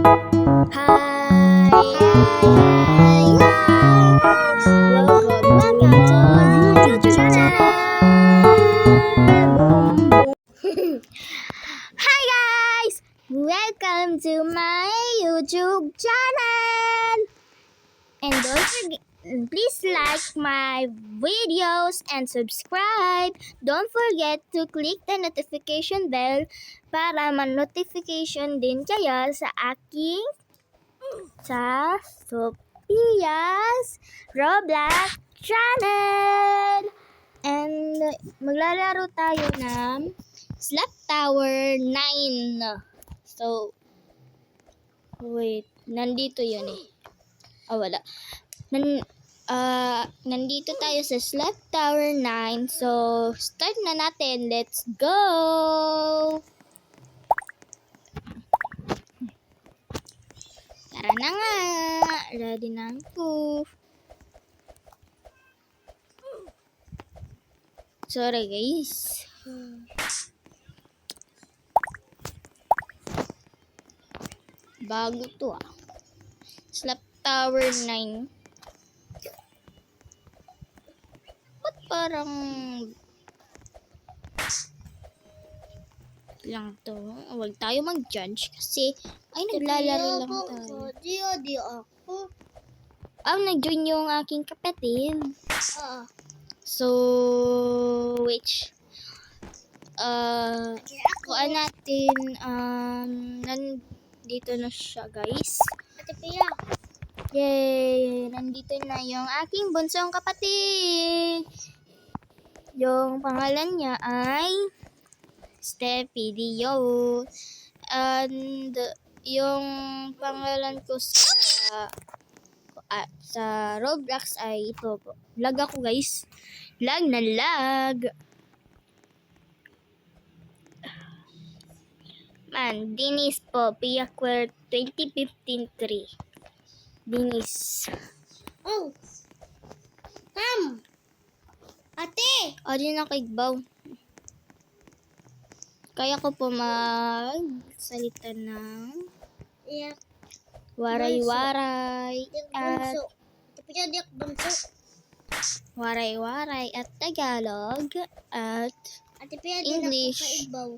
Hi, hi, welcome back to my YouTube channel. Boom, boom. Hi guys, welcome to my YouTube channel. And don't forget, please like my videos and subscribe. Don't forget to click the notification bell para man-notification din kayo sa Sophia's Roblox channel. And maglalaro tayo ng Slap Tower 9. So, wait, nandito yun eh. Wala. Nandito tayo sa Slap Tower 9. So, start na natin. Let's go! Tara na nga! Ready na ako. Sorry guys. Bago to ah. Slap Tower 9. Ba't parang lang to? Huwag tayo mag-judge kasi naglalaro lang tayo. Di ako. Nag-join yung aking kapatid. So, which kuhaan natin, nandito na siya guys. Ate Pia. Yay! Nandito na yung aking bunsong kapatid. Yung pangalan niya ay Steffi Dio. And yung pangalan ko sa Roblox ay ito po. Lag ako guys. Lag na lag. Man, Dinis po. Piaquare 2015-3. Dinis. Oh. Tam. Ate. O, di na kaigbaw. Kaya ko po magsalita ng Iyak. waray-waray at Bunso. Ate Pia, di ako bunso. waray-waray at Tagalog at Ate Pia, di English. ako kaibaw.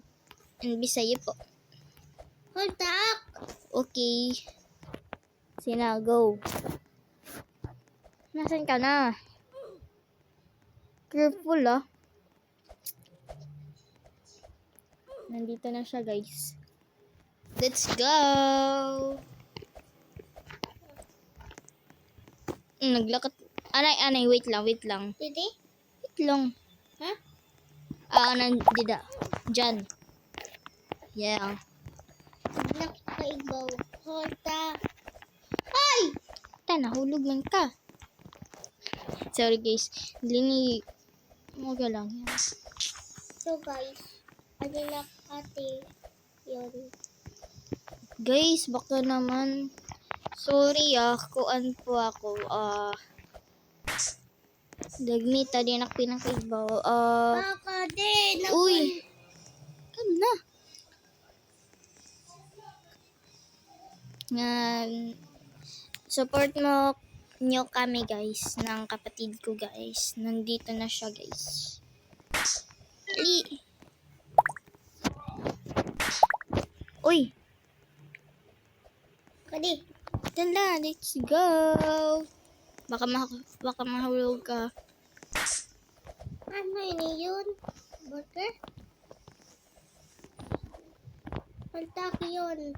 and Bisaya po. Hold up. Okay. Sina, go. Nasaan ka na? Careful ah. Nandito na siya guys. Let's go! Naglakad. Anay, wait lang. Didi? Wait lang. Ha? Nandida. Diyan. Yeah. Di ako kaibaw. Hold up. Ay! Nahulog man ka. Sorry guys. Moga lang yan. So guys, adilak ate yun. Guys, baka naman. Sorry kuan po ako. Dagmita din ako pinakaibaw. Baka din. Uy. Come na. Support mo nyo kami guys ng kapatid ko guys. Nandito na siya guys. Ali. Uy. Kadi. Tanda, let's go. Baka mahulog ka. Ano yun? Burger? Paltak yun.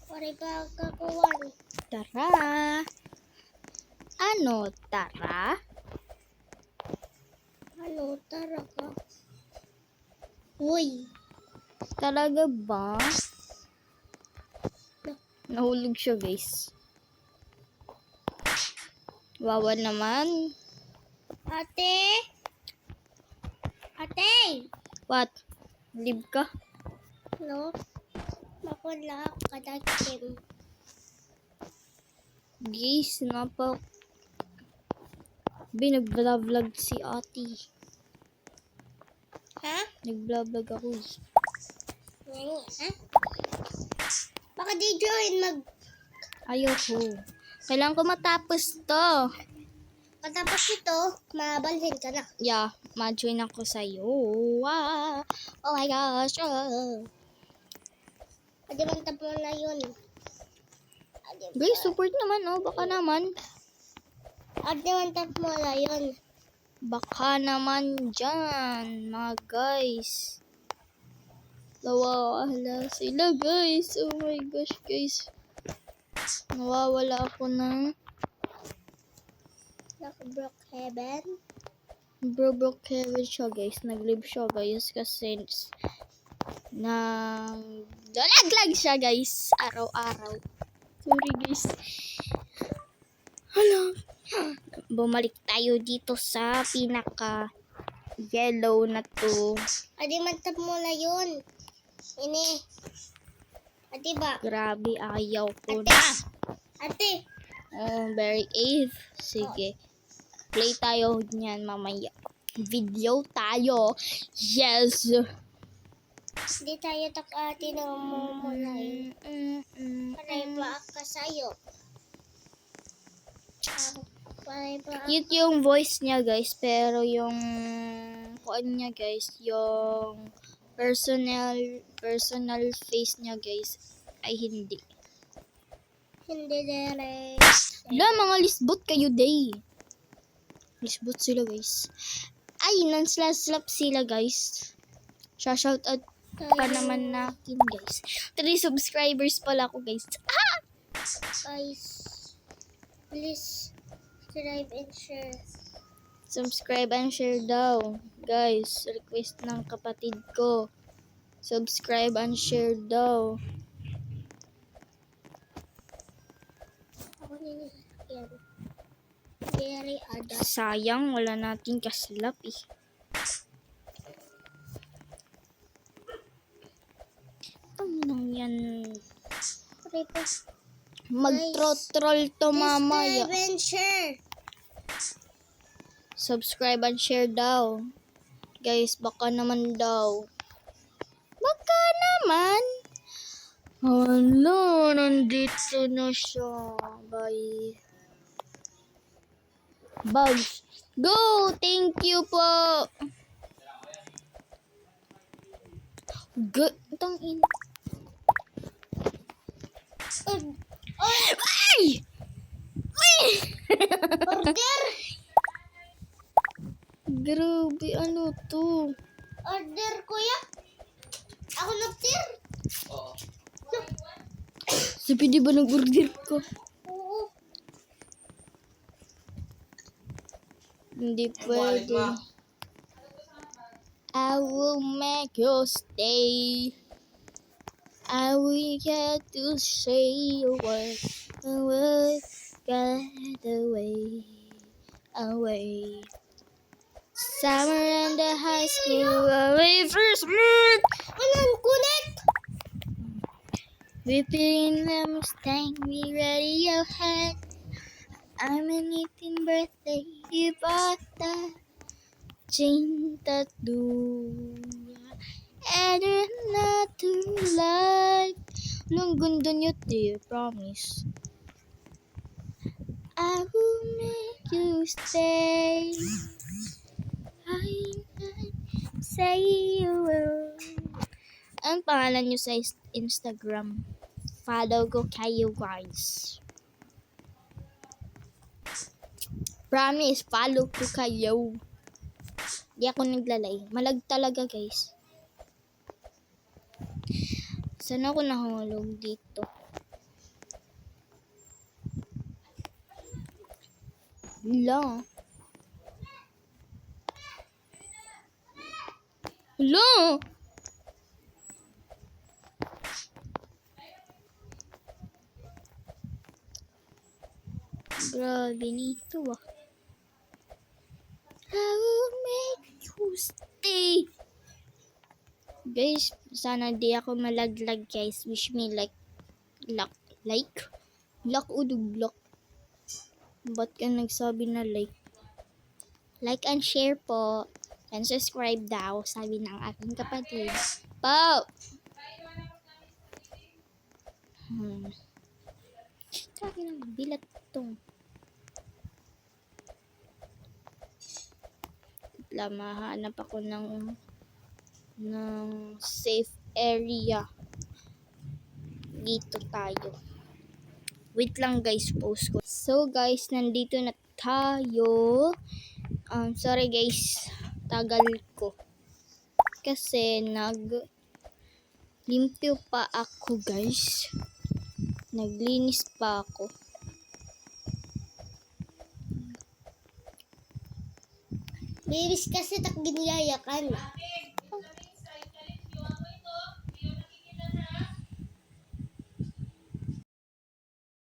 Pare ba kakuwan? Tara. Ano, tara? Ano, tara ka? Uy. Talaga ba? Nahulog siya, guys. Wawa naman. Ate? Ate? What? Live ka? No? Makula kadakim. Guys, nag-vlog si ate. Ha? Nag-vlog ako. Nani, ha? Baka di join Ayoko. Kailangan ko matapos to. Matapos ito, mabalhin ka na. Yeah, ma-join ako sa'yo. Wow. Oh my gosh. Adi man tap mo na yun. Guys, support naman, oh. Baka naman. Adi man tap mo na yun. Baka naman dyan, mga guys. Nawawala sila, guys. Oh my gosh, guys. Nawawala ako ng Brookhaven. Brookhaven siya, guys. Nag-live siya, guys. Kasi nalaglag siya, guys. Araw-araw. Sorry, guys. Hala. Bumalik tayo dito sa pinaka yellow na to. Adi man tap mo na yun. Ini. Adi ba? Grabe, ayaw ko Ate. na. Ate. Oh, very Eve. Sige. Play tayo niyan mamaya. Video tayo. Yes. Di tayo takati ng mumulay. Paray ba ka sa'yo? Paray ba? Cute yung voice niya, guys. Pero yung kuan niya, guys, yung personal face niya, guys, ay hindi. Hindi dere. Wala, mga lisbot kayo, day. Lisbot sila, guys. Ay, nan-slap sila, guys. Shout out pa naman natin, guys. 3 subscribers pala ako, guys. Guys, please subscribe and share. Subscribe and share daw. Guys, request ng kapatid ko. Subscribe and share daw. Ako yan. Very ada. Sayang, wala natin kaslap eh. Ano nang yan? Paray ba? Mag-troll to mamaya. Subscribe and share. Subscribe and share daw. Guys, baka naman daw. Baka naman. Hala, nandito na siya. Bye. Bugs. Go! Thank you po. Good. Tangin. Ay! Ay! Order! Grabe, ano to? Order, kuya? Ako nag-tir? Sabi, di ba nag-order ko? Oo. Hindi pwede. I will make you stay. I will get to say a word. I will get away. Away. Summer and the high school away first meet. Anong kulit? Whipping the Mustang, we ready your head. I'm an 18th birthday, bata. Cinta dua and another life. Nung ganda niyo, dear, promise. I will make you stay. I say you will. Ang pangalan niyo sa Instagram? Follow ko kayo, guys. Promise, follow ko kayo. Di ako naglalay. Malag talaga, guys. Saan ako nahulog dito? Hala. Hala. Grabe nito ah. I will make you stay. Guys, sana di ako malaglag, guys. Wish me luck o duglok. Ba't ka nagsabi na like? Like and share po. And subscribe daw, sabi ng aking kapatid. Po! Sabi lang, bilat to. Mahanap ako ng safe area. Dito tayo. Wait lang guys, post ko. So guys, nandito na tayo. Sorry guys, tagal ko. Kasi limpyo pa ako guys. Naglinis pa ako. Bibis kasi tak giniyayakan.